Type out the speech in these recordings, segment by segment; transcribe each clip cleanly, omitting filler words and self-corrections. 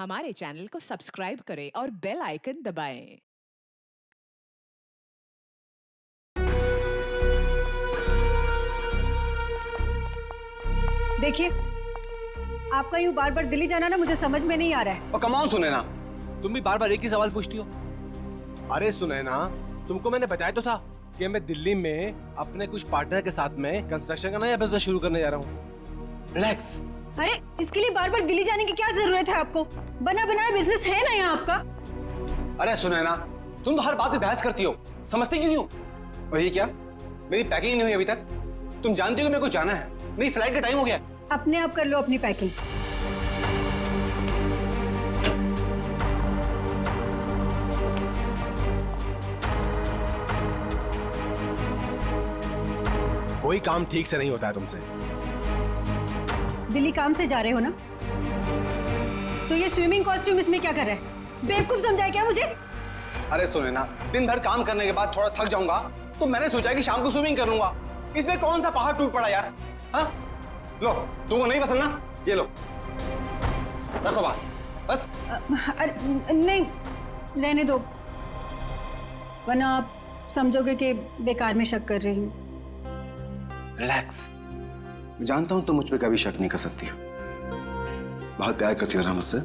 हमारे चैनल को सब्सक्राइब करें और बेल आइकन दबाएं। देखिए, आपका यूं बार बार दिल्ली जाना ना मुझे समझ में नहीं आ रहा है। और कमाल सुनैना, तुम भी बार बार एक ही सवाल पूछती हो। अरे सुनैना, तुमको मैंने बताया तो था कि मैं दिल्ली में अपने कुछ पार्टनर के साथ में कंस्ट्रक्शन का नया बिजनेस शुरू करने जा रहा हूँ। रिलैक्स। अरे इसके लिए बार बार दिल्ली जाने की क्या जरूरत है आपको? बना बनाया बिजनेस है ना यहाँ आपका। अरे सुनैना, तुम तो हर बात पे बहस करती हो, समझती क्यों नहीं हो? और ये क्या, मेरी पैकिंग नहीं हुई अभी तक? तुम जानती हो कि मेरे को जाना है, मेरी फ्लाइट का टाइम हो गया। अपने आप कर लो अपनी पैकिंग। कोई काम ठीक से नहीं होता है तुमसे। दिल्ली काम से जा रहे हो ना, तो ये स्विमिंग कॉस्ट्यूम इसमें क्या कर रहा है? बेवकूफ समझा है क्या मुझे? अरे सुनैना, दिन भर काम करने के बाद थोड़ा थक जाऊंगा तो मैंने सोचा कि शाम को स्विमिंग कर लूंगा। इसमें कौन सा पहाड़ टूट पड़ा यार? हाँ, लो, तुमको नहीं पसंद ना, ये लो, रखो बात, बस। अरे नहीं, रहने दो, वरना आप समझोगे कि बेकार में शक कर रही हूँ। रिलैक्स। मैं जानता हूं तुम मुझ पे कभी शक नहीं कर सकती हो। बहुत प्यार करती हो ना मुझसे?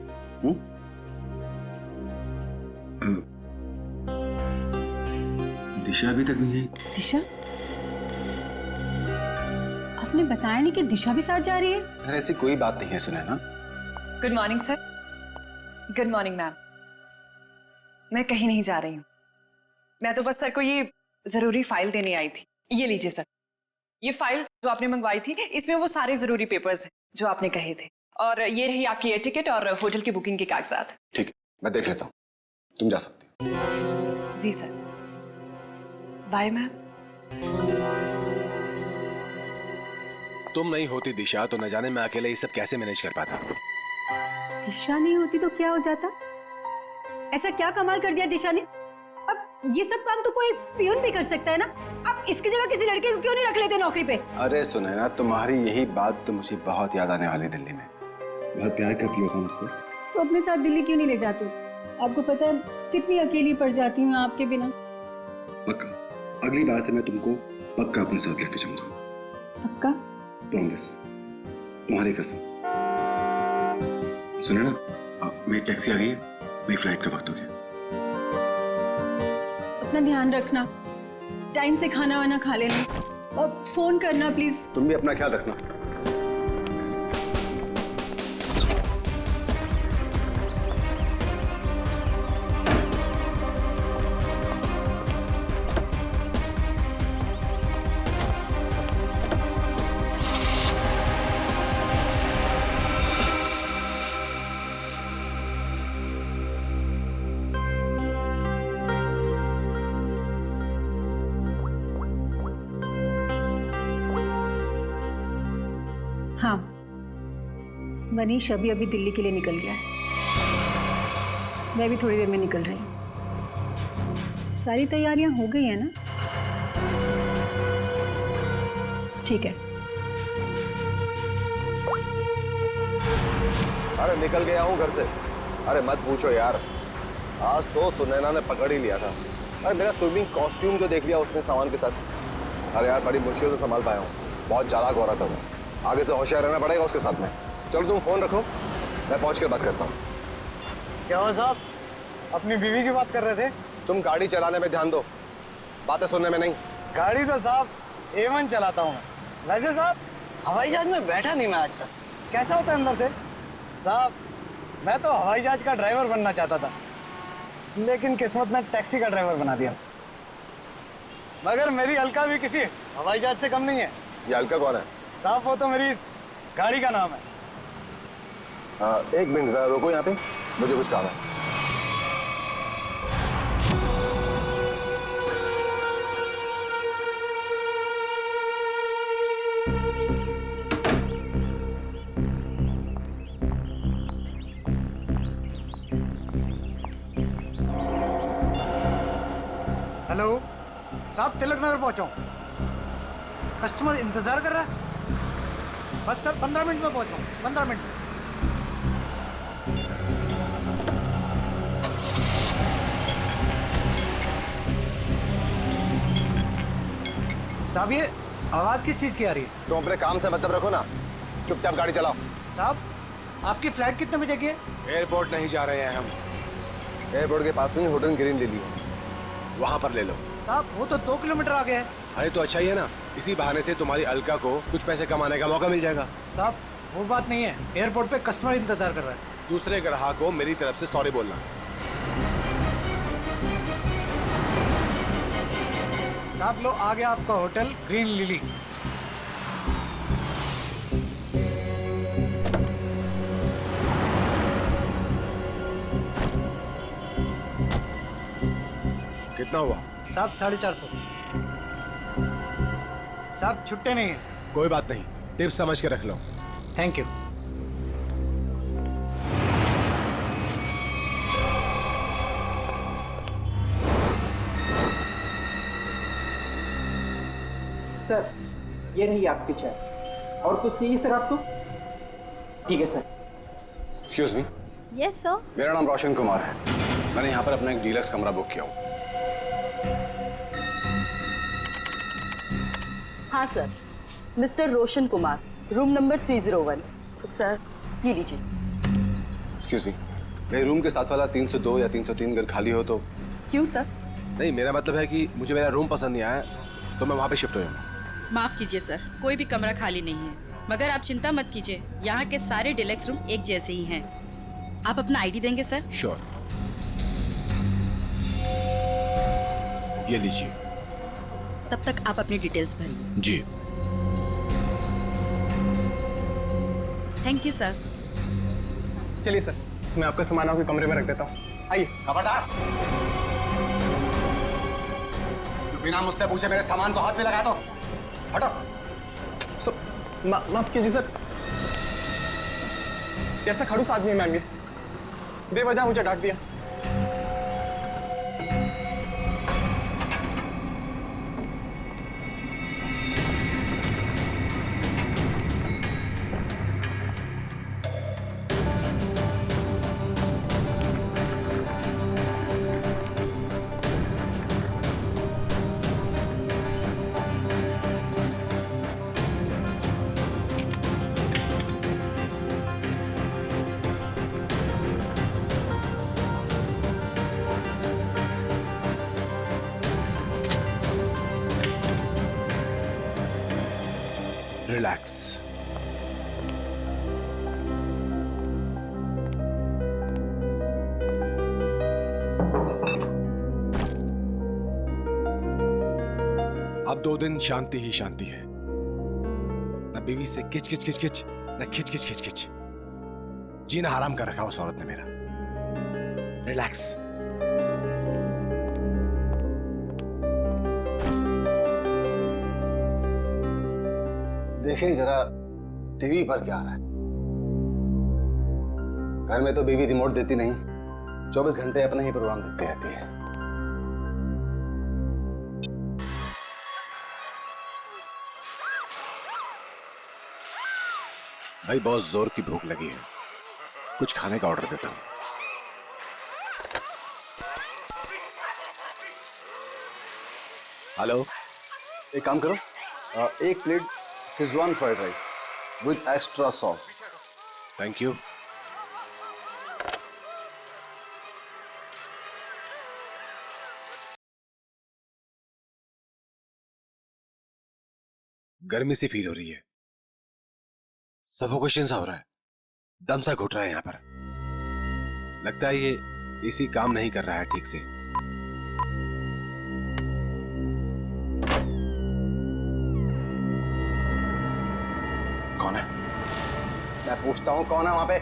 दिशा अभी तक नहीं आई। दिशा? आपने बताया नहीं कि दिशा भी साथ जा रही है? अरे ऐसी कोई बात नहीं है Sunaina. Good morning sir. Good morning ma'am. मैं कहीं नहीं जा रही हूँ, मैं तो बस सर को ये जरूरी फाइल देने आई थी। ये लीजिए सर, ये फाइल जो आपने मंगवाई थी, इसमें वो सारे जरूरी पेपर्स हैं जो आपने कहे थे, और ये रही आपकी एयर टिकट और होटल की बुकिंग के कागजात। ठीक है, मैं देख लेता हूँ, तुम जा सकती हो। जी सर, बाय मैम। तुम नहीं होती दिशा तो न जाने मैं अकेले ये सब कैसे मैनेज कर पाता। दिशा नहीं होती तो क्या हो जाता? ऐसा क्या कमाल कर दिया दिशा ने? अब ये सब काम तो कोई पियून भी कर सकता है ना। अब इसकी जगह किसी लड़के को क्यों नहीं रख लेते नौकरी पे? अरे सुनैना, तुम्हारी यही बात तो मुझे बहुत याद आने वाली दिल्ली में। बहुत प्यार करती हो तुम मुझसे। तो अपने साथ दिल्ली क्यों नहीं ले जाते? आपको पता है कितनी अकेली पड़ जाती हूँ आपके बिना। पक्का, अगली बार से मैं तुमको पक्का अपने साथ लेके जाऊंगा। पक्का? प्रॉमिस, तुम्हारी कसम। सुने ना, मेरी टैक्सी आ गई है, मेरी फ्लाइट का वक्त हो गया। अपना ध्यान रखना, टाइम से खाना वाना खा लेना और फोन करना प्लीज। तुम भी अपना ख्याल रखना। हाँ, मनीष अभी अभी दिल्ली के लिए निकल गया है। मैं भी थोड़ी देर में निकल रही हूँ। सारी तैयारियां हो गई है ना? ठीक है। अरे निकल गया हूँ घर से। अरे मत पूछो यार, आज तो सुनैना ने पकड़ ही लिया था। अरे मेरा स्विमिंग कॉस्ट्यूम जो देख लिया उसने सामान के साथ। अरे यार बड़ी मुश्किल से संभाल पाया हूँ, बहुत चालाक औरत है वो। आगे से होशियार रहना पड़ेगा उसके साथ में। चलो तुम फोन रखो, मैं पहुंच कर बात करता हूँ। क्या हुआ साहब, अपनी बीवी की बात कर रहे थे? तुम गाड़ी चलाने में ध्यान दो, बातें सुनने में नहीं। गाड़ी तो साहब A1 चलाता हूँ मैं। वैसे साहब हवाई जहाज में बैठा नहीं मैं आज तक। कैसा होता है अंदर से? साहब मैं तो हवाई जहाज का ड्राइवर बनना चाहता था, लेकिन किस्मत ने टैक्सी का ड्राइवर बना दिया। मगर मेरी अलका भी किसी हवाई जहाज से कम नहीं है। ये अलका कौन है? साहब वो तो मेरी इस गाड़ी का नाम है। एक मिनट जरा रुको यहाँ पे, मुझे कुछ काम है। हेलो साहब, तिलक नगर पहुंचा हूं। कस्टमर इंतजार कर रहा है। बस सर 15 मिनट में पहुंच रहा हूं, 15 मिनट। साहब ये आवाज किस चीज की आ रही है? तुम अपने काम से मतलब रखो ना, चुपचाप गाड़ी चलाओ। साहब आपकी फ्लाइट कितने बजे की है? एयरपोर्ट नहीं जा रहे हैं हम, एयरपोर्ट के पास में होटल ग्रीन लिली है, वहां पर ले लो। साहब वो तो 2 किलोमीटर आगे है। अरे तो अच्छा ही है ना, इसी बहाने से तुम्हारी अलका को कुछ पैसे कमाने का मौका मिल जाएगा। साहब वो बात नहीं है, एयरपोर्ट पे कस्टमर इंतजार कर रहा है। दूसरे ग्राहक को मेरी तरफ से सॉरी बोलना। साहब लो आ गया आपका होटल ग्रीन लिली। कितना हुआ? साहब 450। साहब छुट्टे नहीं है। कोई बात नहीं, टिप्स समझ के रख लो। Thank you. सर ये रही आपकी चाय, और कुछ चाहिए सर आपको? ठीक है sir. Excuse me. Yes sir. मेरा नाम रोशन कुमार है, मैंने यहाँ पर अपना एक डीलक्स कमरा बुक किया हूँ। हाँ sir, mister Roshan Kumar, room number 301। Sir ये लीजिए। एक्सक्यूज मी, मेरे रूम के साथ वाला 302 या 303 अगर खाली हो तो? क्यों सर? नहीं, मेरा मतलब है कि मुझे मेरा रूम पसंद नहीं आया तो मैं वहाँ पे शिफ्ट हो जाऊँगा। माफ कीजिए सर, कोई भी कमरा खाली नहीं है, मगर आप चिंता मत कीजिए, यहाँ के सारे डिलक्स रूम एक जैसे ही हैं। आप अपना आईडी देंगे सर? श्योर। ये लीजिए। तब तक आप अपनी डिटेल्स भरिए। जी। Thank you sir. चलिए सर, मैं आपका सामान आपके कमरे में रख देता हूँ। आइए। खबरदार, तू बिना मुझसे पूछे मेरे सामान को हाथ में लगा दो। हटो। माफ कीजिए सर, कैसा खड़ूस आदमी है मैम ये, बेवजह मुझे डांट दिया। रिलैक्स। अब 2 दिन शांति ही शांति है, न बीवी से किच किच किच किच, न खिच खिच खिच खिच। जीना हराम कर रखा उस औरत ने मेरा। रिलैक्स। देखिए जरा टीवी पर क्या आ रहा है। घर में तो बीवी रिमोट देती नहीं, 24 घंटे अपना ही प्रोग्राम देखती रहती है। भाई बहुत जोर की भूख लगी है, कुछ खाने का ऑर्डर देता हूँ। हेलो। एक काम करो, 1 plate Schezwan fried rice with extra sauce. Thank you. गर्मी सी फील हो रही है, सफोकेशन सा हो रहा है, दम सा घुट रहा है यहाँ पर। लगता है ये एसी काम नहीं कर रहा है ठीक से। कौन है? मैं पूछता हूँ कौन है वहां पे?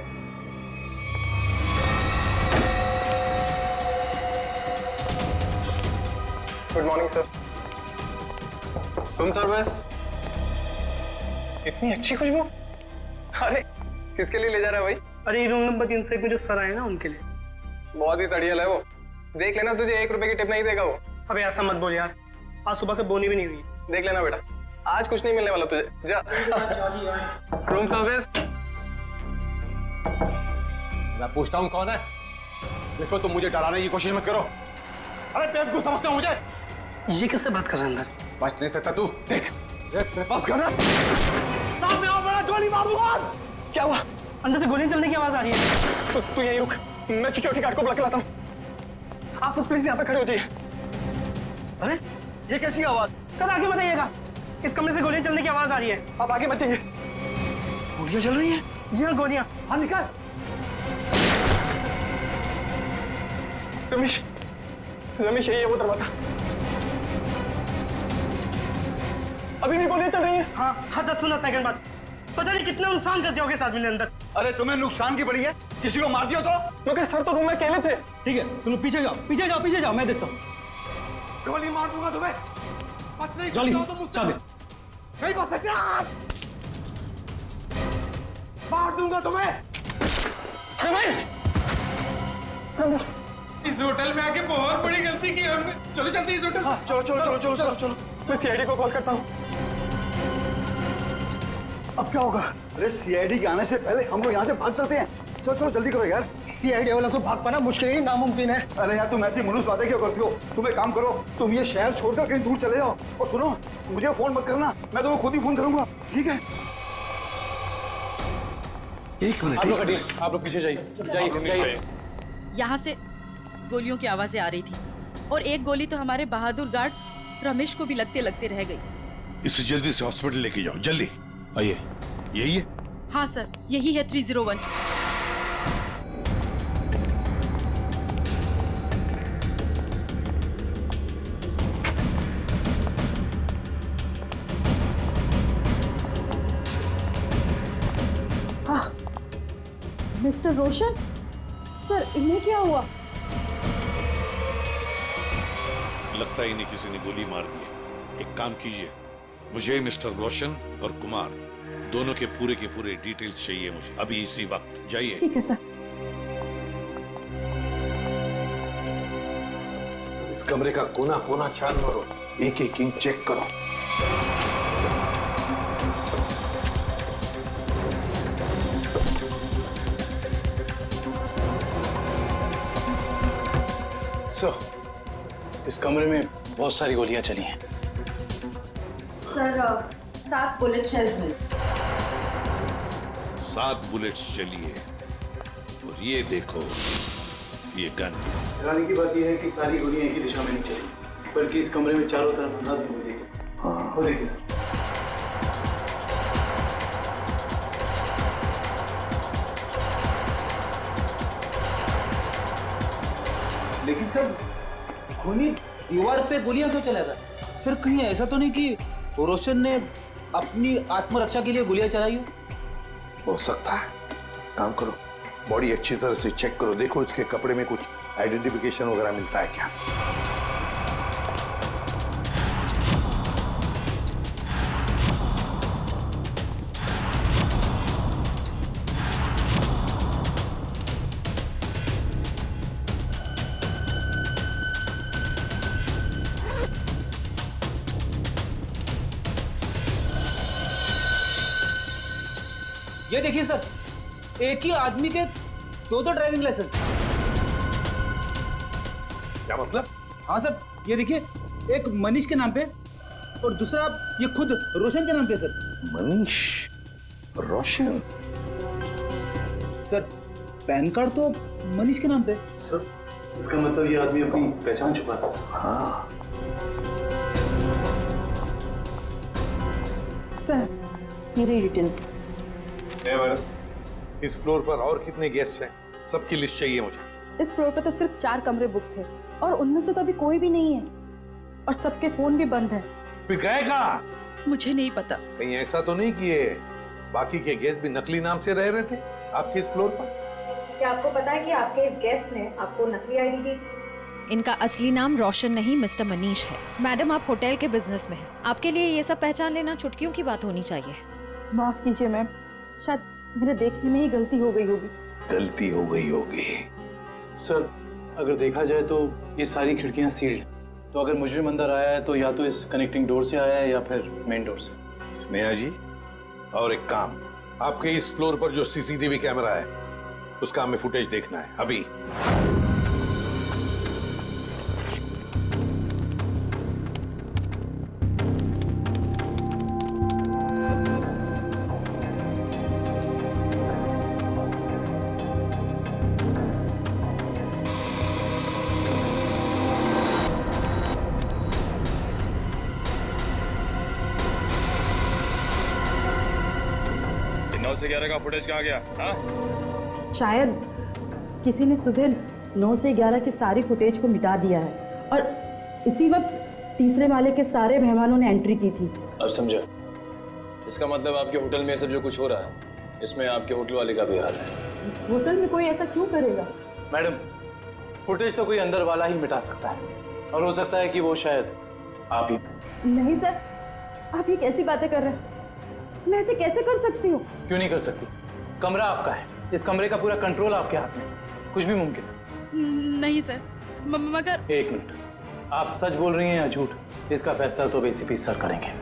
Good morning sir. Room service. इतनी अच्छी खुशबू, अरे किसके लिए ले जा रहा है भाई? अरे ये रूम नंबर 301 में जो सर आए ना उनके लिए। बहुत ही सड़ियल है वो, देख लेना तुझे 1 रुपए की टिप नहीं देगा वो। अबे ऐसा मत बोल यार, आज सुबह से बोनी भी नहीं हुई। देख लेना बेटा, आज कुछ नहीं मिलने वाला तुझे, जा। Room service. मैं पूछता हूँ कौन है? देखो तुम मुझे डराने की कोशिश मत करो। अरे बेवकूफ समझते हो मुझे? ये किससे बात कर रहे हैं अंदर? बच नहीं सकता तू। देख मेरे पास गन है। सामने आओ, बड़ा गोली मार दूंगा। क्या हुआ? अंदर से गोलियां चलने की आवाज आ रही है। तू यहीं रुक, मैं सिक्योरिटी गार्ड को बुला के लाता हूँ। आप लोग प्लीज यहाँ पे खड़े हो जाइए। अरे ये कैसी आवाज? सर आगे बताइएगा। इस कमरे से गोलियां चलने की आवाज आ रही है। आप आगे बचिए। गोलियां चल रही हैं? जी हाँ, गोलियां। हाँ निकाल। रमेश, रमेश यही है वो दरवाजा। अभी भी गोलियां चल रही हैं? हाँ 10-15 सेकंड बाद। पता नहीं कितना नुकसान कर दिया होगा इस आदमी ने अंदर। अरे तुम्हें नुकसान की पड़ी है? किसी को मार दिया तो? मगर सर तो रूम में अकेले थे। ठीक है तुम पीछे जाओ, पीछे जाओ, पीछे जाओ, मैं देखता हूँ। गोली मार दूंगा तुम्हें। बच नहीं जल्दी सकते हो तुम। चाबी। नहीं बच सकते आप। मार दूंगा तुम्हें। रमेश! इस होटल में आके बहुत बड़ी गलती की हमने। चलो चलते इस होटल। चलो चलो चलो चलो चलो चलो। मैं सीआईडी को कॉल करता हूँ। अब क्या होगा? अरे सीआईडी के आने से पहले हम लोग यहाँ से भाग चलते हैं। चलो चलो जल्दी करो यार। सीआईडी वाला से भाग पाना मुश्किल ही नामुमकिन है। अरे यार तुम ऐसी मनुष्य बातें क्यों करती हो? तुम एक काम करो, तुम ये शहर छोड़कर कहीं दूर चले जाओ। और सुनो, मुझे फोन मत करना, मैं तुम्हें खुद ही फोन करूंगा, ठीक है? एक मिनट। आप लोग पीछे जाइए, जाइए। यहाँ से गोलियों की आवाजें आ रही थी और एक गोली तो हमारे बहादुर गार्ड रमेश को भी लगते लगते रह गई। इसे जल्दी से हॉस्पिटल लेके जाओ, जल्दी। आइए। यही है? हाँ सर, यही है 301। मिस्टर रोशन, सर इन्हें क्या हुआ? लगता है इन्हें किसी ने गोली मार दी है। एक काम कीजिए, मुझे मिस्टर रोशन और कुमार दोनों के पूरे डिटेल्स चाहिए मुझे अभी इसी वक्त। जाइए। ठीक है सर। इस कमरे का कोना कोना छान मारो, एक एक इंच चेक करो। सर, इस कमरे में बहुत सारी गोलियां चली हैं। सर 7 बुलेट शेल्स मिले। 7 बुलेट्स चली है। और ये देखो, ये गन। हैरानी की बात यह है कि सारी गोलियां एक ही दिशा में नहीं चली, बल्कि इस कमरे में चारों तरफ अंधाधुंध गोलियां चली। हाँ देखिए सर। लेकिन सर खूनी दीवार पे गोलियां क्यों चलाता? सर कहीं ऐसा तो नहीं कि रोशन ने अपनी आत्मरक्षा के लिए गोलियां चलाई हो सकता है। काम करो, बॉडी अच्छी तरह से चेक करो, देखो इसके कपड़े में कुछ आइडेंटिफिकेशन वगैरह मिलता है क्या। ये देखिए सर, एक ही आदमी के 2 ड्राइविंग लाइसेंस। क्या मतलब? हाँ सर, ये देखिए, एक मनीष के नाम पे और दूसरा ये खुद रोशन के नाम पे सर। मनीष रोशन? सर पैन कार्ड तो मनीष के नाम पे। सर इसका मतलब ये आदमी अपनी पहचान छुपाता था। हाँ। सर मेरी डिटेल्स। इस फ्लोर पर और कितने गेस्ट हैं? सबकी लिस्ट चाहिए मुझे। इस फ्लोर पे तो सिर्फ 4 कमरे बुक थे और उनमें से तो अभी कोई भी नहीं है और सबके फोन भी बंद है। फिर गए कहाँ? मुझे नहीं पता। कहीं ऐसा तो नहीं कि ये बाकी के गेस्ट भी नकली नाम से रह रहे थे आपके इस फ्लोर पर? क्या आपको पता है कि आपके इस गेस्ट ने आपको नकली आईडी दी थी? इनका असली नाम रोशन नहीं मिस्टर मनीष है। मैडम आप होटल के बिजनेस में हैं, आपके लिए ये सब पहचान लेना चुटकियों की बात होनी चाहिए। माफ कीजिए मैम, शायद मेरे देखने में ही गलती हो गई होगी। गलती हो गई होगी। सर अगर देखा जाए तो ये सारी खिड़कियां सील्ड हैं, तो अगर मुजरिम अंदर आया है तो या तो इस कनेक्टिंग डोर से आया है या फिर मेन डोर से। स्नेहा जी, और एक काम, आपके इस फ्लोर पर जो सीसीटीवी कैमरा है उसका हमें फुटेज देखना है अभी। से 11 का फुटेज कहाँ गया? हाँ? शायद किसी ने सुबह 9 से 11 के सारी फुटेज को मिटा दिया है और इसी वक्त तीसरे माले के सारे मेहमानों ने एंट्री की थी। अब समझा। इसका मतलब आपके होटल में ये सब जो कुछ हो रहा है इसमें आपके होटल वाले का भी हाथ है। होटल में कोई ऐसा क्यों करेगा? मैडम, फुटेज तो कोई अंदर वाला ही मिटा सकता है और हो सकता है कि वो शायद आप ही। नहीं सर, आप ये कैसी बातें कर रहे हैं? मैं ऐसे कैसे कर सकती हूँ? क्यों नहीं कर सकती? कमरा आपका है, इस कमरे का पूरा कंट्रोल आपके हाथ में, कुछ भी मुमकिन है। नहीं सर, मगर। एक मिनट, आप सच बोल रही हैं या झूठ? इसका फैसला तो एसीपी सर करेंगे।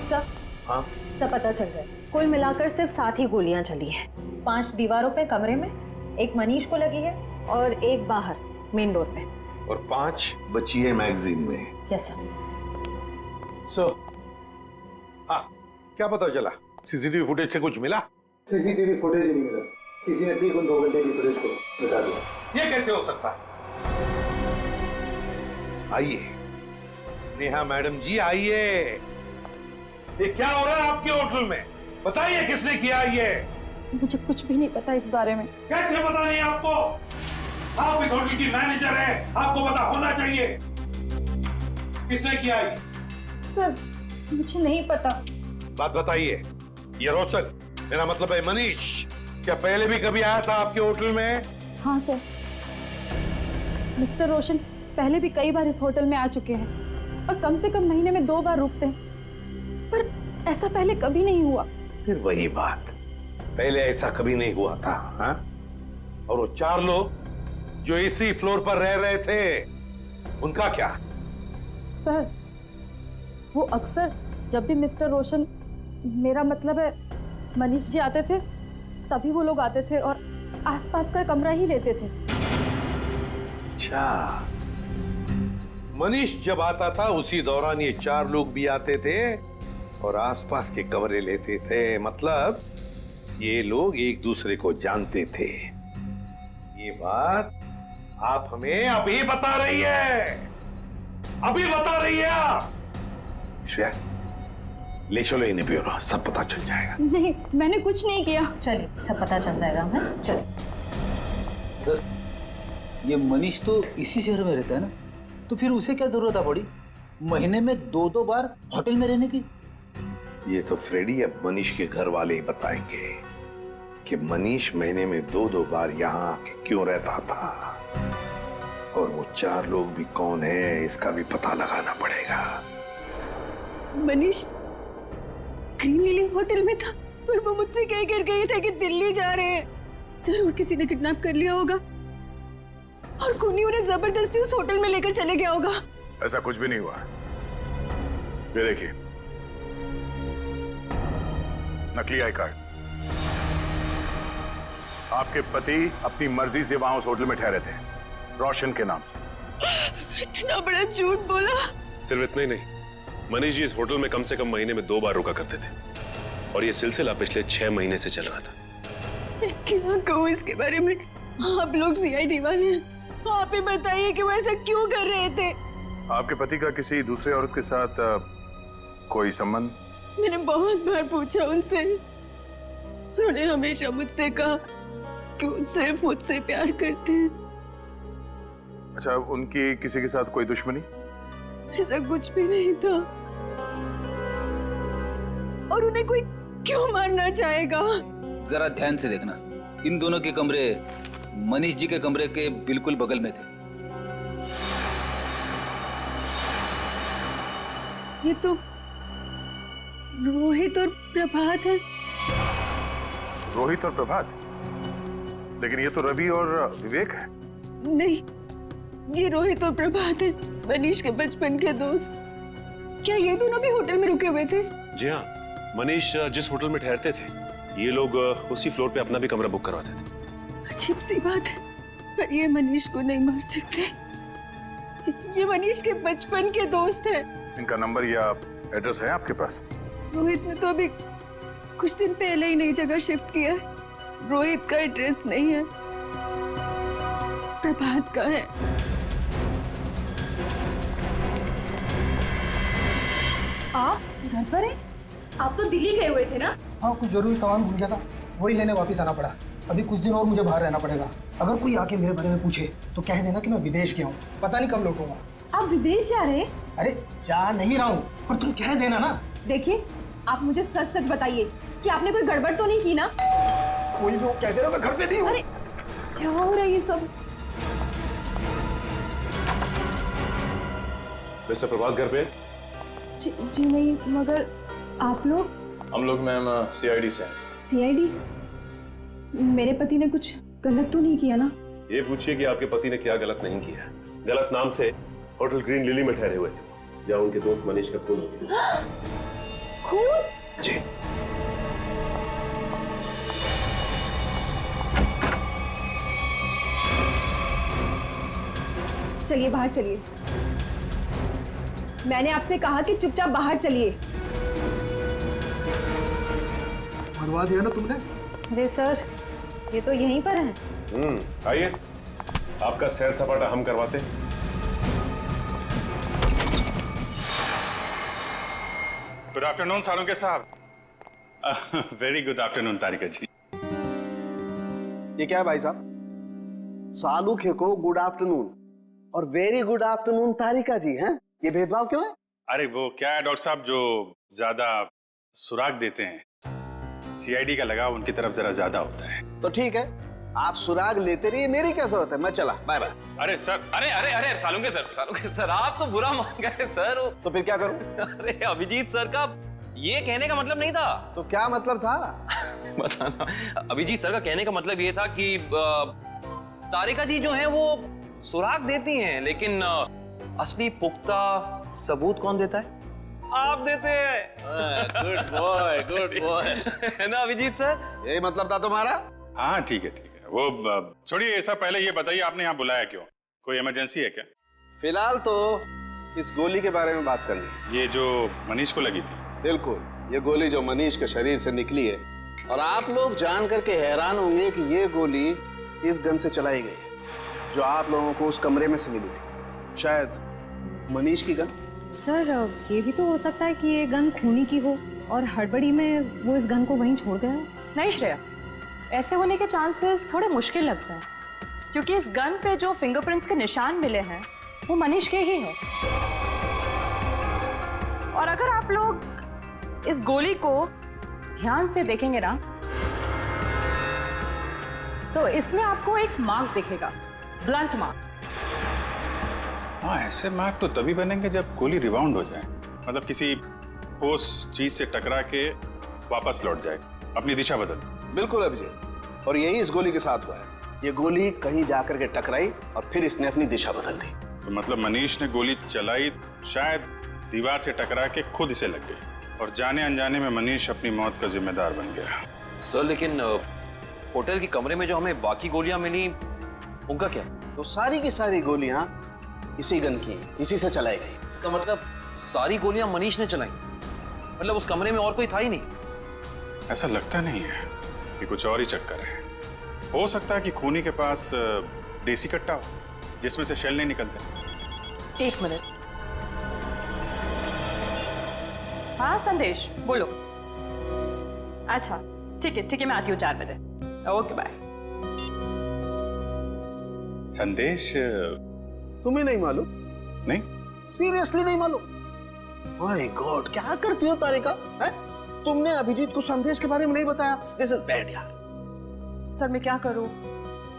सर, हाँ? सब पता चल गया। कुल मिलाकर सिर्फ 7 ही गोलियां चली हैं। 5 दीवारों पे कमरे में, एक मनीष को लगी है और एक बाहर मेन डोर पे, और 5 बची है मैगजीन में। Yes sir. सो हाँ, क्या पता चला? सीसीटीवी फुटेज से कुछ मिला? सीसीटीवी फुटेज नहीं मिला सर, किसी ने ठीक उन 2 घंटे की फुटेज को मिटा दिया। ये कैसे हो सकता है? आइए स्नेहा मैडम जी, आइए। ये क्या हो रहा है आपके होटल में? बताइए किसने किया ये? मुझे कुछ भी नहीं पता इस बारे में। कैसे पता नहीं आपको? आप इस होटल की मैनेजर है, आपको पता होना चाहिए। किसने किया ये? सर, मुझे नहीं पता। बात बताइए। ये रोशन, मेरा मतलब है मनीष, क्या पहले भी कभी आया था आपके होटल में? हाँ सर, मिस्टर रोशन पहले भी कई बार इस होटल में आ चुके हैं और कम से कम महीने में 2 बार रुकते हैं, पर ऐसा पहले कभी नहीं हुआ। फिर वही बात, पहले ऐसा कभी नहीं हुआ था। हाँ? और वो 4 लोग जो इसी फ्लोर पर रह रहे थे, उनका क्या? सर, वो अक्सर जब भी मिस्टर रोशन, मेरा मतलब है मनीष जी आते थे, तभी वो लोग आते थे और आसपास का कमरा ही लेते थे। अच्छा, मनीष जब आता था उसी दौरान ये 4 लोग भी आते थे और आसपास के कमरे लेते थे। मतलब ये लोग एक दूसरे को जानते थे। ये बात आप हमें अभी बता रही है, अभी बता रही है आप। श्रेया, ले चलो इन्हें ब्यूरो, सब पता चल जाएगा। नहीं, मैंने कुछ नहीं किया। चलिए, सब पता चल जाएगा हमें। चलिए। सर, ये मनीष तो इसी शहर में रहता है ना, तो फिर उसे क्या जरूरत है पड़ी महीने में 2-2 बार होटल में रहने की? ये तो फ्रेडी अब मनीष के घर वाले ही बताएंगे कि मनीष महीने में 2-2 बार यहाँ आके क्यों रहता था, और वो 4 लोग भी कौन है इसका भी पता लगाना पड़ेगा। मनीष ग्रीन लिली होटल में था, पर वो मुझसे कह कर गए थे कि दिल्ली जा रहे हैं। जरूर किसी ने किडनैप कर लिया होगा और कोई उन्हें जबरदस्ती उस होटल में लेकर चले गया होगा। ऐसा कुछ भी नहीं हुआ। ये देखिए, नकली आई कार्ड। आपके पति अपनी मर्जी से वहां उस होटल में ठहरे थे, रोशन के नाम से। इतना बड़ा झूठ बोला। सिर्फ इतना ही नहीं, मनीष जी इस होटल में कम से कम महीने में 2 बार रुका करते थे और ये सिलसिला पिछले 6 महीने से चल रहा था। मैं क्या कहूँ इसके बारे में? आप लोग सीआईडी वाले हैं, आप ही बताइए कि वो ऐसा क्यों कर रहे थे। आपके पति का किसी दूसरे औरत के साथ कोई संबंध? मैंने बहुत बार पूछा उनसे, उन्होंने हमेशा मुझसे कहा कि वो सिर्फ मुझसे प्यार करते हैं। अच्छा, उनकी किसी के साथ कोई दुश्मनी? ऐसा कुछ भी नहीं था। और उन्हें कोई क्यों मारना चाहेगा? जरा ध्यान से देखना, इन दोनों के कमरे मनीष जी के कमरे के बिल्कुल बगल में थे। ये तो रोहित और प्रभात है। रोहित और प्रभात? लेकिन ये तो रवि और विवेक है। नहीं, ये रोहित और प्रभात है, मनीष के बचपन के दोस्त। क्या ये दोनों भी होटल में रुके हुए थे? जी हाँ, मनीष जिस होटल में ठहरते थे, ये लोग उसी फ्लोर पे अपना भी कमरा बुक करवाते थे। अजीब सी बात है, पर ये मनीष को नहीं मार सकते। ये मनीष के बचपन के दोस्त हैं। इनका नंबर या एड्रेस है आपके पास? रोहित ने तो अभी कुछ दिन पहले ही नई जगह शिफ्ट किया है। रोहित का एड्रेस नहीं है, प्रभात का है। आप घर पर हैं? आप तो दिल्ली गए हुए थे ना? हाँ, कुछ जरूरी सामान भूल गया था, वही लेने वापस आना पड़ा। अभी कुछ दिन और मुझे बाहर रहना पड़ेगा। अगर कोई आके मेरे बारे में पूछे तो कह देना कि मैं विदेश गया हूँ, पता नहीं कब लौटूंगा। आप विदेश जा रहे हैं? अरे जा नहीं रहा हूँ, पर तुम कह देना ना। देखिए, आप मुझे सच सच बताइए कि आपने कोई गड़बड़ तो नहीं की ना? कोई भी वो कह देगा मैं घर पे नहीं हूँ। अरे क्या हो रहा है ये सब? मिस्टर प्रभात घर पे? जी नहीं, मगर आप लोग? हम लोग मैम सीआईडी से हैं। सीआईडी? मेरे पति ने कुछ गलत तो नहीं किया ना? ये पूछिए कि आपके पति ने क्या गलत नहीं किया। गलत नाम से होटल ग्रीन लिली में ठहरे हुए थे, जहाँ उनके दोस्त मनीष का खून हो गया। खून? जी। चलिए बाहर चलिए। मैंने आपसे कहा कि चुपचाप बाहर चलिए। मरवा दिया ना तुमने? अरे सर, ये तो यहीं पर है। आइए, आपका सैर सपाटा हम करवाते हैं। गुड आफ्टरनून सालुंके साहब। वेरी गुड आफ्टरनून तारिका जी। ये क्या है भाई साहब? सालुखे को गुड आफ्टरनून और वेरी गुड आफ्टरनून तारिका जी हैं? ये भेदभाव क्यों है? अरे वो क्या है डॉक्टर साहब, जो ज्यादा सुराग देते हैं, सीआईडी का लगाव उनकी तरफ जरा ज्यादा होता है। तो ठीक है, आप सुराग लेते रहिए, मेरी क्या जरूरत है, मैं चला, बाय बाय। अरे सर, अरे सालुंके सर, आप तो बुरा मान गए सर। तो फिर क्या करूं? अरे अभिजीत सर का ये कहने का मतलब नहीं था। तो क्या मतलब था? बताना। अभिजीत सर का कहने का मतलब ये था कि तारिका जी जो है वो सुराग देती हैं, लेकिन असली पुख्ता सबूत कौन देता है? आप देते हैं। गुड बॉय है ना अभिजीत सर? यही मतलब था तुम्हारा? हाँ ठीक है ठीक है, वो छोड़िए ये सब। पहले ये बताइए आपने यहाँ बुलाया क्यों? कोई इमरजेंसी है क्या? फिलहाल तो इस गोली के बारे में बात करनी है। ये जो मनीष को लगी थी? बिल्कुल, ये गोली जो मनीष के शरीर से निकली है, और आप लोग जान करके हैरान होंगे कि ये गोली इस गन से चलाई गई है जो आप लोगों को उस कमरे में से मिली थी। शायद मनीष की गन। सर, ये भी तो हो सकता है कि ये गन खूनी की हो और हड़बड़ी में वो इस गन को वहीं छोड़ गया हो। नहीं श्रेया, ऐसे होने के चांसेस थोड़े मुश्किल लगता है, क्योंकि इस गन पे जो फिंगरप्रिंट्स के निशान मिले हैं वो मनीष के ही हैं। और अगर आप लोग इस गोली को ध्यान से देखेंगे ना, तो इसमें आपको एक मार्क दिखेगा, ब्लंट मार्क। हाँ, ऐसे मार्क तो तभी बनेंगे जब गोली रिबाउंड हो जाए, मतलब किसी ठोस चीज से टकरा के वापस लौट जाए, अपनी दिशा बदल। बिल्कुल अभिजीत, और यही इस गोली के साथ हुआ है। ये गोली कहीं जाकर के टकराई और फिर इसने अपनी दिशा बदल दी। तो मतलब मनीष ने गोली चलाई, शायद दीवार से टकरा के खुद इसे लग गई, और जाने अनजाने में मनीष अपनी मौत का जिम्मेदार बन गया। सर लेकिन होटल के कमरे में जो हमें बाकी गोलियां मिली, उनका क्या? तो सारी की सारी गोलियां इसी गन की, इसी से चलाई गई। इसका मतलब सारी गोलियां मनीष ने चलाई? मतलब उस कमरे में और कोई था ही नहीं? ऐसा लगता नहीं है, कि कुछ और ही चक्कर है। हो सकता है कि खूनी के पास देसी कट्टा हो जिसमें से शेल नहीं निकलते। एक मिनट। हाँ संदेश, बोलो। अच्छा ठीक है, मैं आती हूँ 4 बजे। Okay bye. संदेश? तुम्हें नहीं मालूम? नहीं, सीरियसली नहीं मालूम? माय गॉड, क्या करती हो तारिका? है? तुमने अभिजीत को संदेश के बारे में नहीं बताया। दिस इज बैड यार। सर मैं क्या करूं,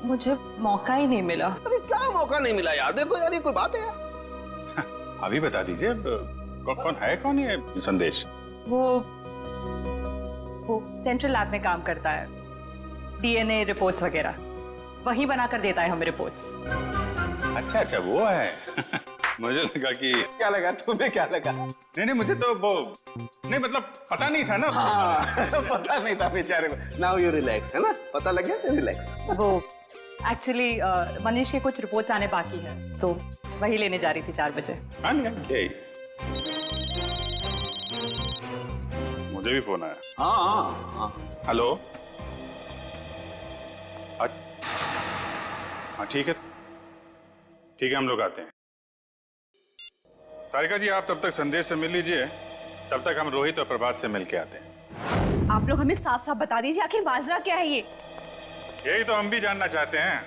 मुझे मौका ही नहीं मिला। अरे क्या मौका नहीं मिला यार? देखो यार, ये कोई बात है यार? अभी बता दीजिए, कौन है संदेश? वो सेंट्रल लैब में काम करता है, डीएनए रिपोर्ट्स वगैरह वही बनाकर देता है हमें रिपोर्ट्स। अच्छा वो है। मुझे लगा कि क्या लगा तुम्हें? क्या लगा? नहीं मुझे तो वो नहीं, मतलब पता नहीं था ना। हाँ, पता नहीं था बेचारे को। नाउ यू रिलैक्स, है ना? पता लग गया तो रिलैक्स। वो एक्चुअली मनीष के कुछ रिपोर्ट्स आने बाकी है, तो वही लेने जा रही थी 4 बजे। हाँ मुझे भी फोन आया। हाँ। हेलो। हाँ ठीक है, हम लोग आते हैं। तारिका जी, आप तब तक संदेश से मिल लीजिए, तब तक हम रोहित और प्रभात से मिल के आते हैं। आप लोग हमें साफ साफ बता दीजिए, आखिर माजरा क्या है ये? यही तो हम भी जानना चाहते हैं,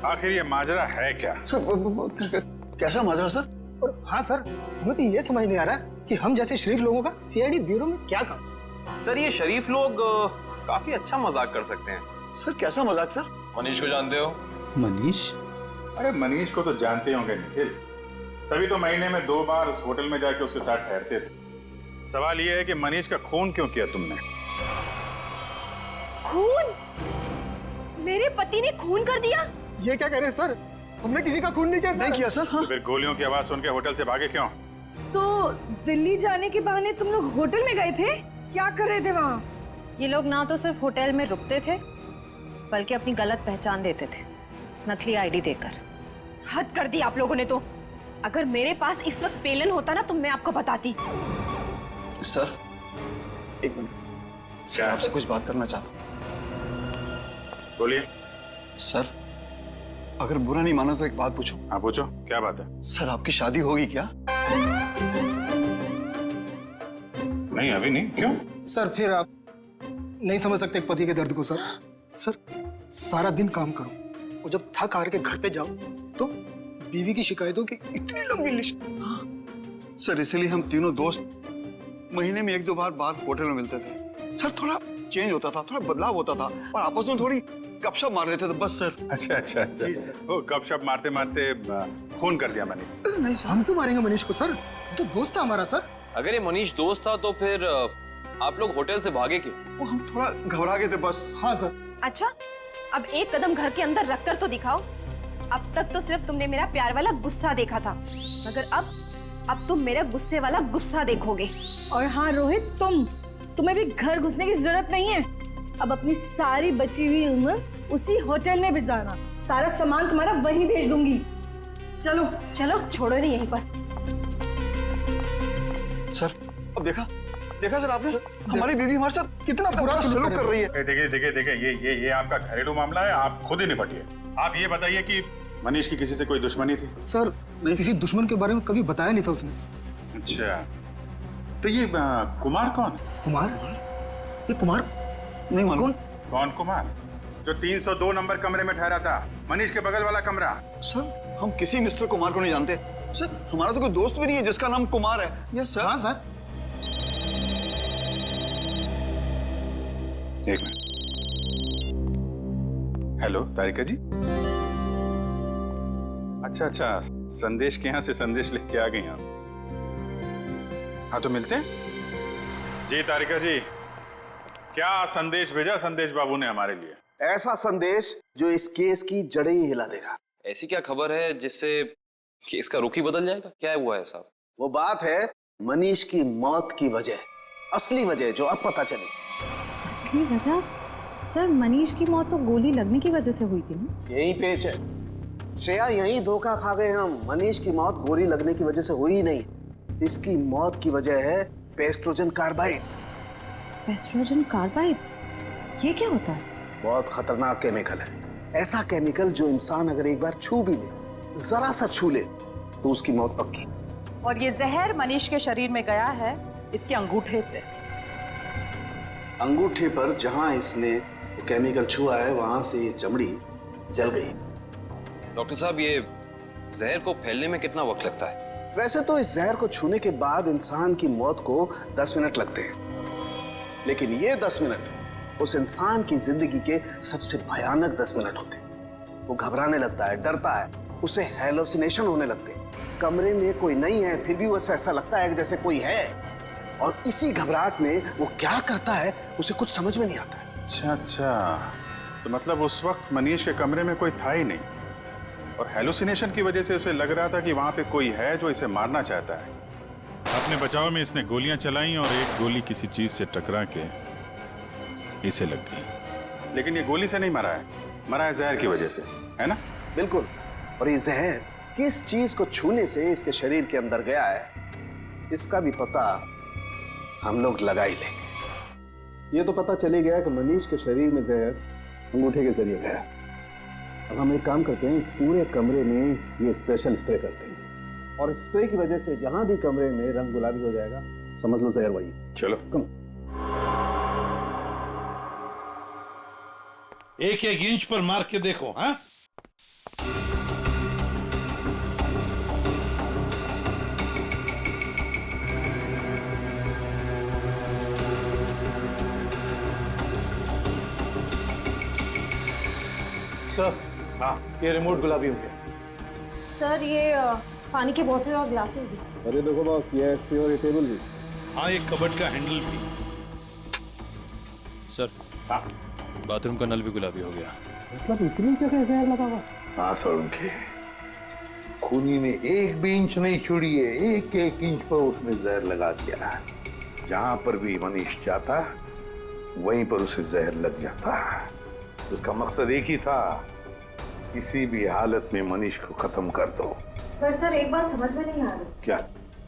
आखिर ये माजरा है क्या? सर कैसा माजरा सर? और हाँ सर, हमें तो ये समझ नहीं आ रहा कि हम जैसे शरीफ लोगों का सीआईडी ब्यूरो में क्या काम? सर ये शरीफ लोग काफी अच्छा मजाक कर सकते हैं। सर कैसा मजाक सर? मनीष को जानते हो? मनीष? अरे मनीष को तो जानते होंगे निखिल, तभी तो महीने में 2 बार उस होटल में जाके उसके साथ ठहरते थे। सवाल ये है कि मनीष का खून क्यों किया तुमने? खून? मेरे पति ने खून कर दिया? ये क्या कह रहे हैं सर? हमने किसी का खून नहीं किया सर। नहीं किया सर। हाँ। तो फिर गोलियों की आवाज सुन के होटल से भागे क्यों? तो दिल्ली जाने के बहाने तुम लोग होटल में गए थे? क्या कर रहे थे वहाँ? ये लोग ना तो सिर्फ होटल में रुकते थे, बल्कि अपनी गलत पहचान देते थे, नकली आईडी देकर। हद कर दी आप लोगों ने तो। अगर मेरे पास इस वक्त पेलन होता ना तो मैं आपको बताती। सर एक मिनट, सर आपसे कुछ बात करना चाहता हूँ। बोलिए। सर अगर बुरा नहीं माना तो एक बात पूछूं? हाँ पूछो, क्या बात है? सर आपकी शादी होगी क्या? नहीं अभी नहीं। क्यों? सर फिर आप नहीं समझ सकते पति के दर्द को सर। सर सारा दिन काम करो और जब थक हार के घर पे जाओ तो बीवी की शिकायतों की इतनी लंबी लिस्ट। हाँ। सर इसलिए हम तीनों दोस्त महीने में 1-2 बार होटल में मिलते थे। सर थोड़ा चेंज होता था, थोड़ा बदलाव होता था और आपस में थोड़ी गपशप मार लेते थे बस सर। अच्छा। जी सर। वो गपशप मारते मारते खून कर दिया मैंने। नहीं सर, हम क्यों मारेंगे मनीष को सर? तो दोस्त था हमारा सर। अगर ये मनीष दोस्त था तो फिर आप लोग होटल से भागे क्यों? वो हम थोड़ा घबरा गए थे बस। हाँ सर। अच्छा अब एक कदम घर के अंदर रखकर तो दिखाओ। अब तक तो सिर्फ तुमने मेरा प्यार वाला गुस्सा देखा था, मगर अब तुम मेरा गुस्से वाला गुस्सा देखोगे। और हाँ रोहित, तुम्हें भी घर घुसने की जरूरत नहीं है। अब अपनी सारी बची हुई उम्र उसी होटल में बिताना। सारा सामान तुम्हारा वहीं भेज दूंगी। चलो छोड़ो नहीं यहीं पर। सर अब देखा सर आपने, हमारी बीवी हमारे साथ कितना बुरा सलूक कर रही है। देखिए ये आपका घरेलू मामला है, आप खुद ही निपटिए। आप ये बताइए कि मनीष की किसी से कोई दुश्मनी थी? सर नहीं, किसी दुश्मन के बारे में कभी बताया नहीं था उसने। अच्छा तो ये कुमार कौन है? कुमार? ये कुमार नहीं मालूम। कौन कुमार? जो 302 नंबर कमरे में ठहरा था, मनीष के बगल वाला कमरा। सर हम किसी मिस्टर कुमार को नहीं जानते सर। हमारा तो कोई दोस्त भी नहीं है जिसका नाम कुमार है। Yes sir. हाँ सर। एक मिनट। हेलो तारिका जी। अच्छा संदेश के यहाँ से संदेश लिख के आ गई आप। हाँ तो मिलते हैं। जी तारिका जी, क्या संदेश भेजा संदेश बाबू ने हमारे लिए? ऐसा संदेश जो इस केस की जड़ें ही हिला देगा। ऐसी क्या खबर है जिससे केस का रुख ही बदल जाएगा? क्या हुआ है साहब? वो बात है मनीष की मौत की वजह, असली वजह जो अब पता चली। असली वजह? सर मनीष की मौत तो गोली लगने की वजह से हुई थी ना? यही पेच है श्रेया, यही धोखा खा गए हम। मनीष की मौत गोली लगने की वजह से हुई ही नहीं। इसकी मौत की वजह है पेस्ट्रोजन कार्बाइड। पेस्ट्रोजन कार्बाइड? ये क्या होता है? बहुत खतरनाक केमिकल है। ऐसा केमिकल जो इंसान अगर एक बार छू भी ले, जरा सा छू ले, तो उसकी मौत पक्की। और ये जहर मनीष के शरीर में गया है इसके अंगूठे से। अंगूठे पर जहां इसने केमिकल छुआ है वहां से ये चमड़ी जल गई। डॉक्टर साहब ये जहर को फैलने में कितना वक्त लगता है? वैसे तो इस जहर को छूने के बाद इंसान की मौत को 10 मिनट लगते हैं, लेकिन ये 10 मिनट उस इंसान की जिंदगी के सबसे भयानक 10 मिनट होते हैं। वो घबराने लगता है, डरता है, उसे हैलोसिनेशन होने लगते हैं। कमरे में कोई नहीं है फिर भी उसे ऐसा लगता है जैसे कोई है, और इसी घबराहट में वो क्या करता है उसे कुछ समझ में नहीं आता है। अच्छा तो मतलब उस वक्त मनीष के कमरे में कोई था ही नहीं, और हेलुसिनेशन की वजह से उसे लग रहा था कि वहां पे कोई है जो इसे मारना चाहता है। अपने बचाव में इसने गोलियां चलाई और एक गोली किसी चीज से टकरा के इसे लग गई। लेकिन ये गोली से नहीं मरा है जहर की वजह से, है ना? बिल्कुल। और ये जहर किस चीज को छूने से इसके शरीर के अंदर गया है, इसका भी पता हम लोग लगा ही लेंगे। ये तो पता चली गया कि मनीष के शरीर में जहर अंगूठे के जरिए गया। अब हम एक काम करते हैं, इस पूरे कमरे में ये स्पेशल स्प्रे करते हैं, और स्प्रे की वजह से जहां भी कमरे में रंग गुलाबी हो जाएगा समझ लो जहर वही। चलो कम। एक एक इंच पर मार के देखो। हाँ, सर, हाँ, ये रिमोट गुलाबी हो गया। सर ये पानी की बोतल और ग्लासेस भी। अरे देखो बॉस, ये और ये टेबल भी। हाँ, एक कबर्ड का हैंडल भी। सर, हाँ, बाथरूम का नल भी गुलाबी हो गया। मतलब इतनी जगह जहर लगा हुआ? हाँ सर, उनके खूनी ने एक भी इंच नहीं छोड़ी है, एक एक इंच पर उसने जहर लगा दिया। जहां पर भी मनीष जाता वहीं पर उसे जहर लग जाता। उसका मकसद एक ही था, किसी भी हालत में मनीष को खत्म कर दो। पर सर एक बात समझ में नहीं आ रही। क्या?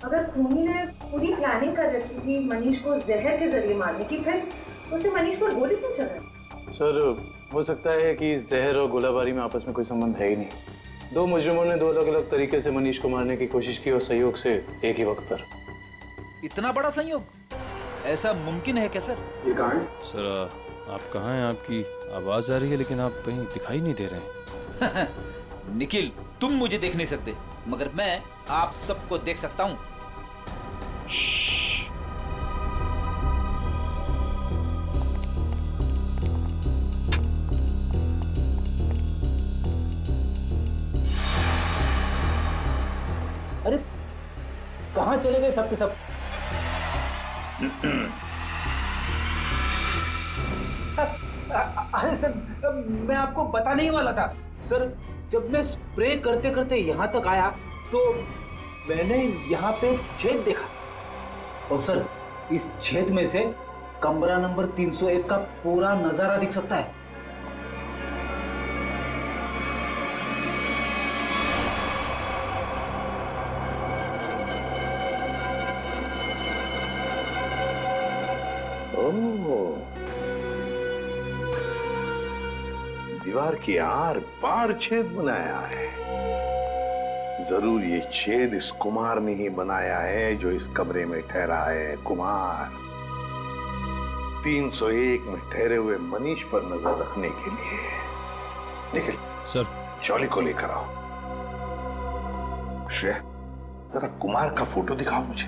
अगर खूनी ने पूरी प्लानिंग कर रखी थी मनीष को जहर के जरिए मारने की, फिर उसे मनीष पर गोली क्यों चलाई? सर, हो सकता है कि जहर और गोलाबारी में आपस में कोई संबंध है ही नहीं। दो मुजरिमों ने दो अलग अलग तरीके से मनीष को मारने की कोशिश की और संयोग से एक ही वक्त पर। इतना बड़ा संयोग ऐसा मुमकिन है क्या सर? ये कहाँ है? सर आप कहाँ हैं? आपकी आवाज आ रही है लेकिन आप कहीं दिखाई नहीं दे रहे हैं। निखिल, तुम मुझे देख नहीं सकते, मगर मैं आप सबको देख सकता हूँ। अरे कहाँ चले गए सब के सब? अरे सर, मैं आपको बताने ही वाला था। सर, जब मैं स्प्रे करते करते यहाँ तक आया तो मैंने यहाँ पे छेद देखा, और सर इस छेद में से कमरा नंबर 301 का पूरा नजारा दिख सकता है। दीवार की आर पार छेद बनाया है। जरूर ये छेद इस कुमार ने ही बनाया है जो इस कमरे में ठहरा है। कुमार 301 में ठहरे हुए मनीष पर नजर रखने के लिए। निखिल सर, चौली को लेकर आओ। श्रेया, जरा कुमार का फोटो दिखाओ मुझे।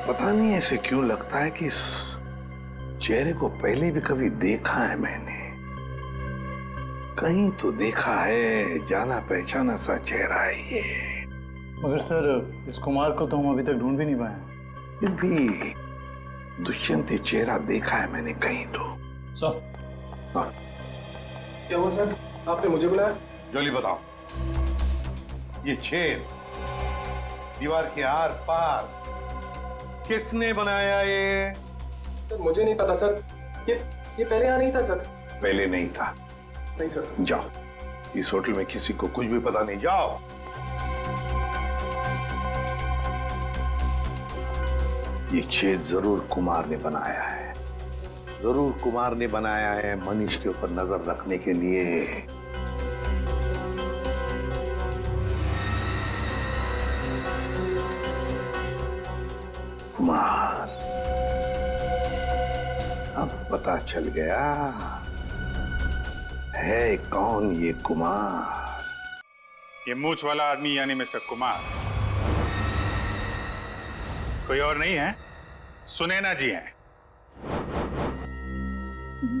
पता नहीं ऐसे क्यों लगता है कि इस चेहरे को पहले भी कभी देखा है मैंने। कहीं तो देखा है, जाना पहचाना सा चेहरा है ये। मगर सर, इस कुमार को तो हम अभी तक ढूंढ भी नहीं पाए। फिर भी दुष्यंत ये चेहरा देखा है मैंने कहीं तो। सर, हाँ। क्या हुआ सर? आपने मुझे बुलाया? जल्दी बताओ, ये छेद दीवार के आर पार किसने बनाया ये? सर, मुझे नहीं पता सर। ये पहले यहाँ नहीं था सर। पहले नहीं था? नहीं सर। जाओ, इस होटल में किसी को कुछ भी पता नहीं। जाओ। ये छेद जरूर कुमार ने बनाया है, जरूर कुमार ने बनाया है मनीष के ऊपर नजर रखने के लिए। कुमार, अब पता चल गया है कौन ये कुमार। ये मूछ वाला आदमी यानी मिस्टर कुमार कोई और नहीं है, सुनैना जी हैं।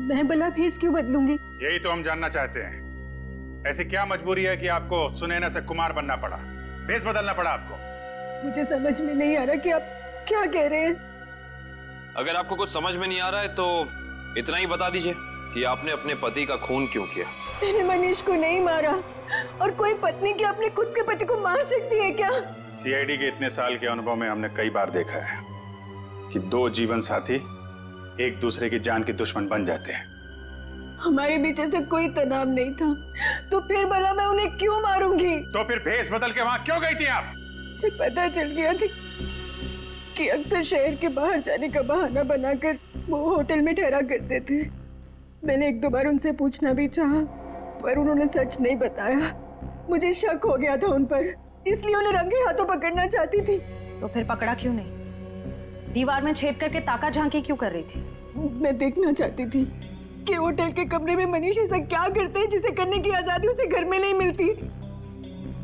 मैं भला भेस क्यों बदलूंगी? यही तो हम जानना चाहते हैं। ऐसी क्या मजबूरी है कि आपको सुनैना से कुमार बनना पड़ा, भेस बदलना पड़ा आपको? मुझे समझ में नहीं आ रहा कि आप क्या कह रहे हैं। अगर आपको कुछ समझ में नहीं आ रहा है तो इतना ही बता दीजिए कि आपने अपने पति का खून क्यों किया। मैंने मनीष को नहीं मारा, और कोई पत्नी क्या अपने खुद के पति को मार सकती है क्या? सीआईडी के इतने साल के अनुभव में हमने कई बार देखा है कि दो जीवन साथी एक दूसरे की जान के दुश्मन बन जाते हैं। हमारे बीच ऐसा कोई तनाव नहीं था, तो फिर भला मैं उन्हें क्यों मारूंगी? तो फिर भेस बदल के वहां क्यों गई थी आप? मुझे पता चल गया था कि अक्सर शहर के बाहर जाने का बहाना बनाकर वो होटल में ठहरा करते थे। मैंने एक दो बार उनसे पूछना भी चाहा, पर उन्होंने सच नहीं बताया। मुझे शक हो गया था उन पर, इसलिए उन्हें रंगे हाथों पकड़ना चाहती थी। तो फिर पकड़ा क्यों नहीं? दीवार में छेद करके ताका झांकी क्यों कर रही थी? मैं देखना चाहती थी कि होटल के कमरे में मनीष ऐसा क्या करते हैं जिसे करने की आजादी उसे घर में नहीं मिलती।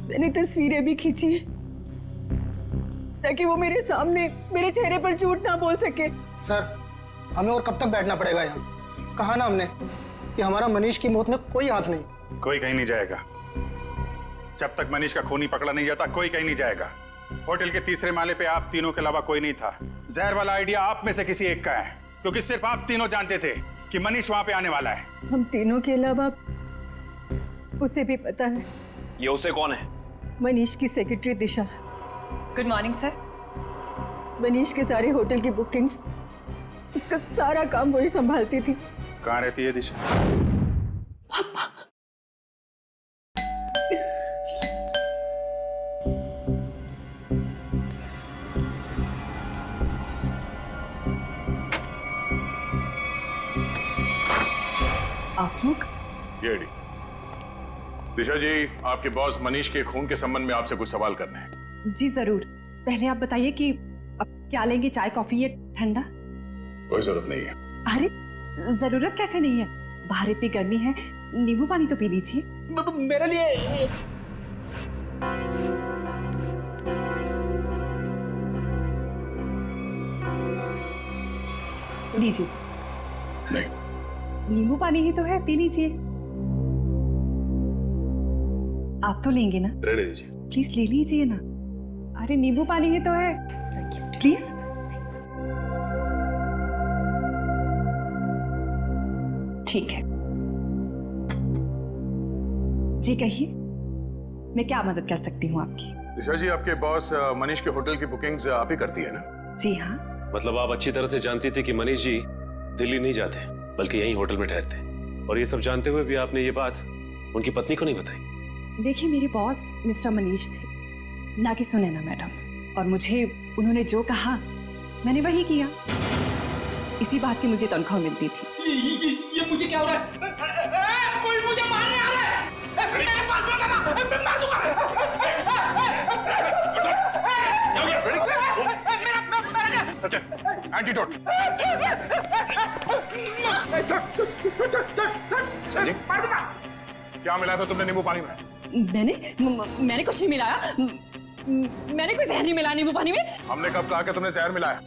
मैंने तस्वीरें भी खींची ताकि वो मेरे सामने मेरे चेहरे पर झूठ ना बोल सके। सर, हमें और कब तक बैठना पड़ेगा यहाँ? कहा ना हमने कि हमारा मनीष की मौत में कोई हाथ नहीं। कोई कहीं नहीं जाएगा। जब तक मनीष का खूनी पकड़ा नहीं जाता कोई कहीं नहीं जाएगा। होटल के तीसरे माले पे आप तीनों के अलावा कोई नहीं था। जहर वाला आइडिया आप में से किसी एक का है, क्योंकि सिर्फ आप तीनों जानते थे कि मनीष वहां पे आने वाला है। हम तीनों के अलावा उसे भी पता है। ये उसे कौन है? मनीष की secretary Disha. Good morning sir. Manish के सारे होटल की बुकिंग्स, उसका सारा काम वही संभालती थी। कहाँ रहती है दिशा? आप लोग? सीआईडी। दिशा जी, आपके बॉस मनीष के खून के संबंध में आपसे कुछ सवाल करने हैं। जी जरूर। पहले आप बताइए कि अब क्या लेंगे, चाय कॉफी या ठंडा? कोई जरूरत नहीं है। अरे जरूरत कैसे नहीं है, बाहर इतनी गर्मी है, नींबू पानी तो पी लीजिए। मेरे लिए लीजिए सर। नहीं, नींबू पानी ही तो है, पी लीजिए। आप तो लेंगे ना? रहने दीजिए। प्लीज ले लीजिए ना। अरे नींबू पानी ही तो है, प्लीज। ठीक है जी, कहिए मैं क्या मदद कर सकती हूँ आपकी? दिशा जी, आपके बॉस मनीष के होटल की बुकिंग्स आप ही करती है ना? जी हाँ। मतलब आप अच्छी तरह से जानती थी कि मनीष जी दिल्ली नहीं जाते बल्कि यहीं होटल में ठहरते, और ये सब जानते हुए भी आपने ये बात उनकी पत्नी को नहीं बताई? देखिए, मेरे बॉस मिस्टर मनीष थे, ना कि सुनैना मैडम, और मुझे उन्होंने जो कहा मैंने वही किया। इसी बात की मुझे तनख्वाह मिलती थी। ये मुझे क्या हो रहा है? कोई मुझे मारने आ रहा है। मेरे पास मत आना, मैं मार दूंगा। अच्छा, एंटीडोट। जी, क्या मिला था तुमने नींबू पानी में? मैंने कुछ नहीं मिलाया। मैंने कोई जहर नहीं मिलाया नींबू पानी में। हमने कब कहा कि तुमने जहर मिलाया?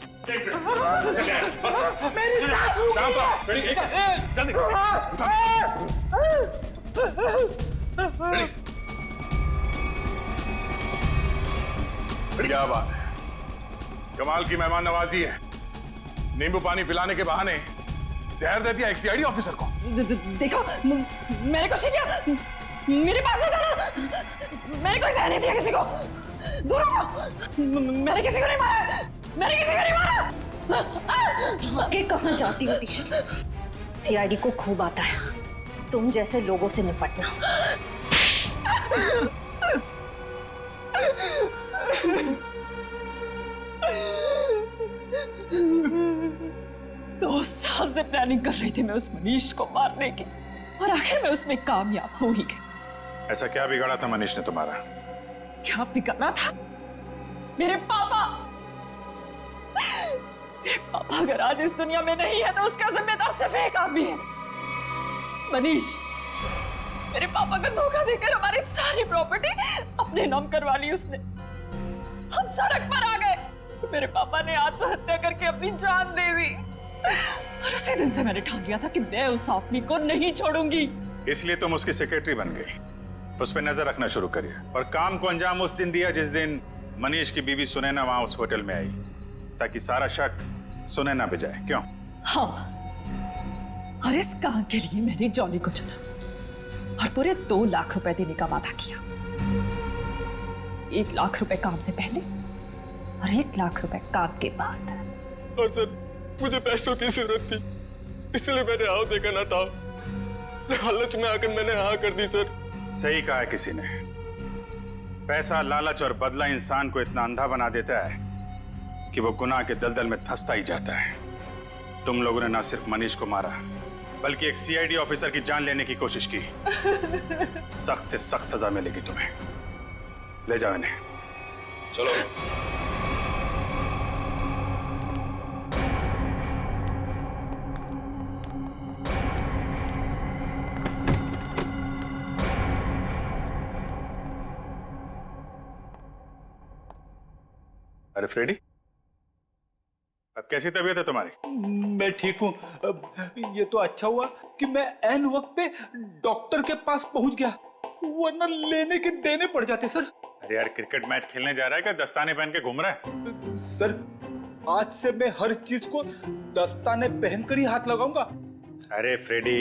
क्या बात है, कमाल की मेहमान नवाजी है। नींबू पानी पिलाने के बहाने जहर दे दिया एक सीआईडी ऑफिसर को। देखो, मैंने कुछ नहीं किया, मेरे पास मत आना। मैंने कोई जहर नहीं दिया किसी को, दूर हो जाओ। मैंने किसी को नहीं मारा, मैंने किसी को नहीं मारा। आगे कहाँ जाती हो दिशा? सीआईडी को खूब आता है तुम जैसे लोगों से निपटना। 2 साल से प्लानिंग कर रही थी मैं उस मनीष को मारने की, और आखिर में उसमें कामयाब हो ही गई। ऐसा क्या बिगाड़ा था मनीष ने तुम्हारा? क्या बिगाड़ा था? मेरे पापा अगर आज इस दुनिया में नहीं है तो उसका जिम्मेदार सिर्फ एक आदमी है, मनीष। मेरे पापा को धोखा देकर हमारी सारी प्रॉपर्टी अपने नाम करवा ली उसने। हम सड़क पर आ गए तो मेरे पापा ने आत्महत्या करके अपनी जान दे दी, और उसी दिन से मैंने ठान लिया था कि मैं उस आदमी को नहीं छोड़ूंगी। इसलिए तुम उसकी सेक्रेटरी बन गई, उस पर नजर रखना शुरू करिए, और काम को अंजाम उस दिन दिया जिस दिन मनीष की बीवी सुनैना वहां उस होटल में आई, ताकि सारा शक सुनैना पे जाए। क्यों? हाँ, और इस काम के लिए मैंने जॉनी को चुना और पूरे 2 लाख रुपए देने का वादा किया। 1 लाख रुपए काम से पहले और 1 लाख रुपए काम के बाद। और सर, मुझे पैसों की जरूरत थी, इसलिए मैंने हाँ देखा ना था। लालच में आकर मैंने हाँ कर दी सर। सही कहा है किसी ने, पैसा, लालच और बदला इंसान को इतना अंधा बना देता है कि वो गुनाह के दलदल में धंसता ही जाता है। तुम लोगों ने ना सिर्फ मनीष को मारा बल्कि एक सीआईडी ऑफिसर की जान लेने की कोशिश की। सख्त से सख्त सजा मिलेगी तुम्हें। ले जाओ इन्हें। चलो। अरे फ्रेडी, अब कैसी तबीयत है तुम्हारी? मैं ठीक हूँ। ये तो अच्छा हुआ कि मैं ऐन वक्त पे डॉक्टर के पास पहुंच गया, वरना लेने के देने पड़ जाते सर। अरे यार, क्रिकेट मैच खेलने जा रहा है क्या दस्ताने पहन के घूम रहा है? सर, आज से मैं हर चीज को दस्ताने पहनकर ही हाथ लगाऊंगा। अरे फ्रेडी,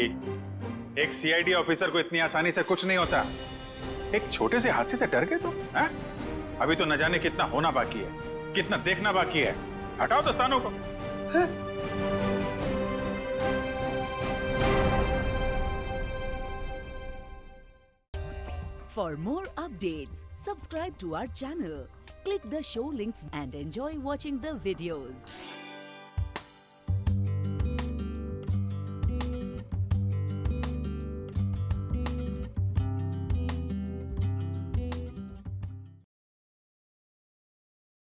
एक सीआईडी ऑफिसर को इतनी आसानी से कुछ नहीं होता। एक छोटे से हादसे से डर गए तो? हैं? अभी तो न जाने कितना होना बाकी है, कितना देखना बाकी है। हटाओ दस्तानों को। For more updates, subscribe to our channel, click the show links and enjoy watching the videos.